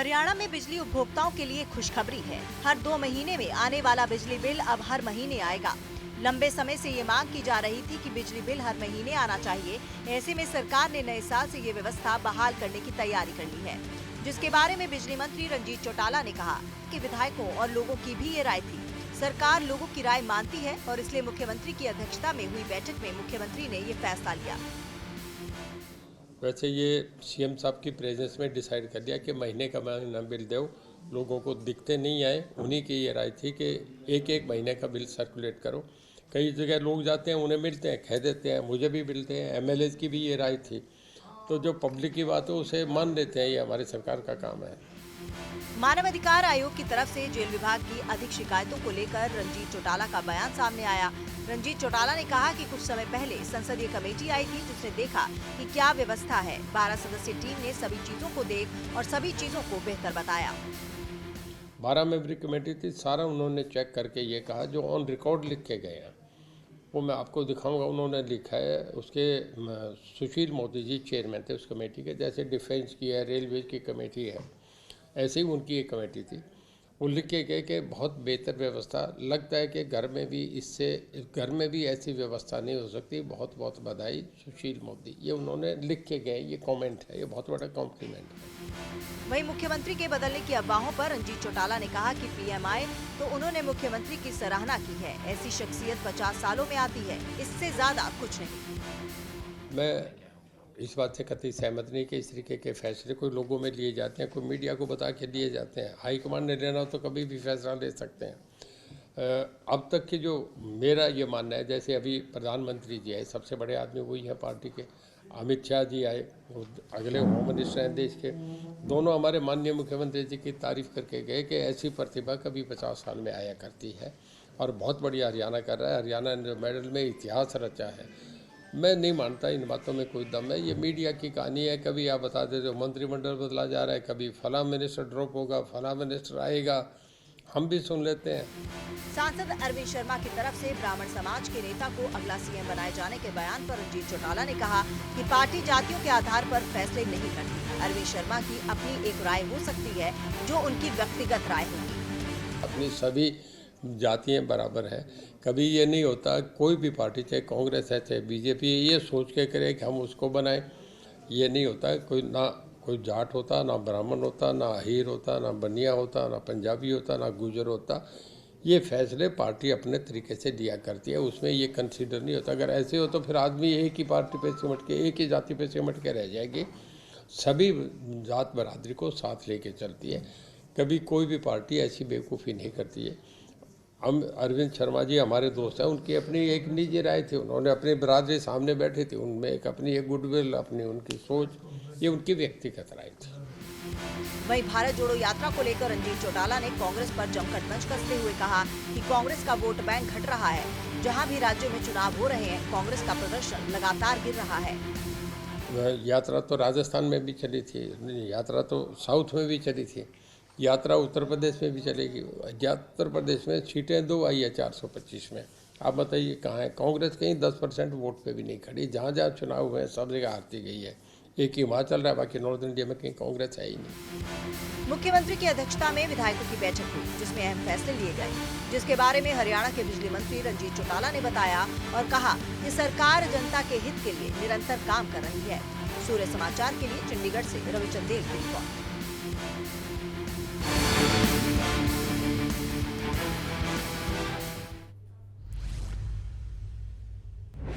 हरियाणा में बिजली उपभोक्ताओं के लिए खुशखबरी है। हर 2 महीने में आने वाला बिजली बिल अब हर महीने आएगा। लंबे समय से ये मांग की जा रही थी कि बिजली बिल हर महीने आना चाहिए। ऐसे में सरकार ने नए साल से ये व्यवस्था बहाल करने की तैयारी कर ली है, जिसके बारे में बिजली मंत्री रंजीत चौटाला ने कहा कि विधायकों और लोगों की भी ये राय थी। सरकार लोगों की राय मानती है और इसलिए मुख्यमंत्री की अध्यक्षता में हुई बैठक में मुख्यमंत्री ने ये फैसला लिया। वैसे ये सीएम साहब की प्रेजेंस में डिसाइड कर दिया कि महीने का महीना बिल दो, लोगों को दिखते नहीं आए। उन्हीं की ये राय थी कि एक एक महीने का बिल सर्कुलेट करो। कई जगह लोग जाते हैं, उन्हें मिलते हैं, कह देते हैं, मुझे भी मिलते हैं। एमएलए की भी ये राय थी, तो जो पब्लिक की बात है उसे मान लेते हैं। ये हमारी सरकार का काम है। मानव अधिकार आयोग की तरफ से जेल विभाग की अधिक शिकायतों को लेकर रंजीत चौटाला का बयान सामने आया। रंजीत चौटाला ने कहा कि कुछ समय पहले संसदीय कमेटी आई थी, जिसने देखा कि क्या व्यवस्था है। 12 सदस्यीय टीम ने सभी चीजों को देख और सभी चीजों को बेहतर बताया। 12 मेंबरी कमेटी थी, सारा उन्होंने चेक करके ये कहा जो ऑन रिकॉर्ड लिख के गए हैं वो मैं आपको दिखाऊंगा। उन्होंने लिखा है, उसके सुशील मोदी जी चेयरमैन थे उस कमेटी के। जैसे डिफेंस की है, रेलवे की कमेटी है, ऐसे ही उनकी एक कमेटी थी। वो लिख के गए कि बहुत बेहतर व्यवस्था। लगता है कि घर में भी ऐसी व्यवस्था नहीं हो सकती। बहुत बहुत बधाई सुशील मोदी। ये उन्होंने लिख के गए, ये कमेंट है, ये बहुत बड़ा कॉम्प्लीमेंट है। वहीं मुख्यमंत्री के बदलने की अफवाहों पर रंजीत चौटाला ने कहा कि पीएम आए तो उन्होंने मुख्यमंत्री की सराहना की है। ऐसी शख्सियत 50 सालों में आती है, इससे ज्यादा कुछ नहीं। मैं इस बात से कतई सहमत नहीं कि इस तरीके के फैसले कोई लोगों में लिए जाते हैं, कोई मीडिया को बता के लिए जाते हैं। हाईकमान ने लेना हो तो कभी भी फैसला ले सकते हैं। अब तक की जो मेरा ये मानना है, जैसे अभी प्रधानमंत्री जी आए, सबसे बड़े आदमी वही हैं पार्टी के। अमित शाह जी आए, वो अगले होम मिनिस्टर हैं देश के। दोनों हमारे माननीय मुख्यमंत्री जी की तारीफ करके गए कि ऐसी प्रतिभा कभी 50 साल में आया करती है और बहुत बढ़िया हरियाणा कर रहा है। हरियाणा ने मेडल में इतिहास रचा है। मैं नहीं मानता इन बातों में कोई दम है। ये मीडिया की कहानी है। कभी आप बता देते हो मंत्रिमंडल बदला जा रहा है, कभी फला मिनिस्टर ड्रॉप होगा, फला मिनिस्टर आएगा, हम भी सुन लेते हैं। सांसद अरविंद शर्मा की तरफ से ब्राह्मण समाज के नेता को अगला सीएम बनाए जाने के बयान पर रंजीत चौटाला ने कहा कि पार्टी जातियों के आधार पर फैसले नहीं करती। अरविंद शर्मा की अपनी एक राय हो सकती है जो उनकी व्यक्तिगत राय होगी। अपनी सभी जातियाँ बराबर हैं। कभी ये नहीं होता कोई भी पार्टी, चाहे कांग्रेस है चाहे बीजेपी, ये सोच के करे कि हम उसको बनाएं। ये नहीं होता। कोई जाट होता, ना ब्राह्मण होता, ना अहीर होता, ना बनिया होता, ना पंजाबी होता, ना गुजर होता। ये फैसले पार्टी अपने तरीके से लिया करती है, उसमें ये कंसीडर नहीं होता। अगर ऐसे हो तो फिर आदमी एक ही पार्टी पे सिमट के, एक ही जाति पे सिमट के रह जाएगी। सभी जात बरादरी को साथ लेके चलती है। कभी कोई भी पार्टी ऐसी बेवकूफ़ी नहीं करती है। हम अरविंद शर्मा जी हमारे दोस्त हैं, उनकी अपनी एक निजी राय थी। उन्होंने अपनी बरादरी सामने बैठी थी, उनमें एक गुडविल, अपनी उनकी सोच, ये उनकी व्यक्तिगत राय थी। वहीं भारत जोड़ो यात्रा को लेकर रंजीत चौटाला ने कांग्रेस पर जमकर तंज कसते हुए कहा कि कांग्रेस का वोट बैंक घट रहा है। जहां भी राज्यों में चुनाव हो रहे हैं, कांग्रेस का प्रदर्शन लगातार गिर रहा है। यात्रा तो राजस्थान में भी चली थी, यात्रा तो साउथ में भी चली थी, यात्रा उत्तर प्रदेश में भी चलेगी। उत्तर प्रदेश में सीटें 2 आई है 425 में। आप बताइए कहाँ है कांग्रेस? कहीं 10% वोट पे भी नहीं खड़ी। जहाँ जहाँ चुनाव हुए हैं सब जगह हारती गई है। एक ही हिमाचल रहा, बाकी नॉर्थ इंडिया में कहीं कांग्रेस है ही नहीं। मुख्यमंत्री की अध्यक्षता में विधायकों की बैठक हुई, जिसमें अहम फैसले लिए गए, जिसके बारे में हरियाणा के बिजली मंत्री रंजीत चौटाला ने बताया और कहा कि सरकार जनता के हित के लिए निरंतर काम कर रही है। सूर्य समाचार के लिए चंडीगढ़ से रविचंदेल की रिपोर्ट।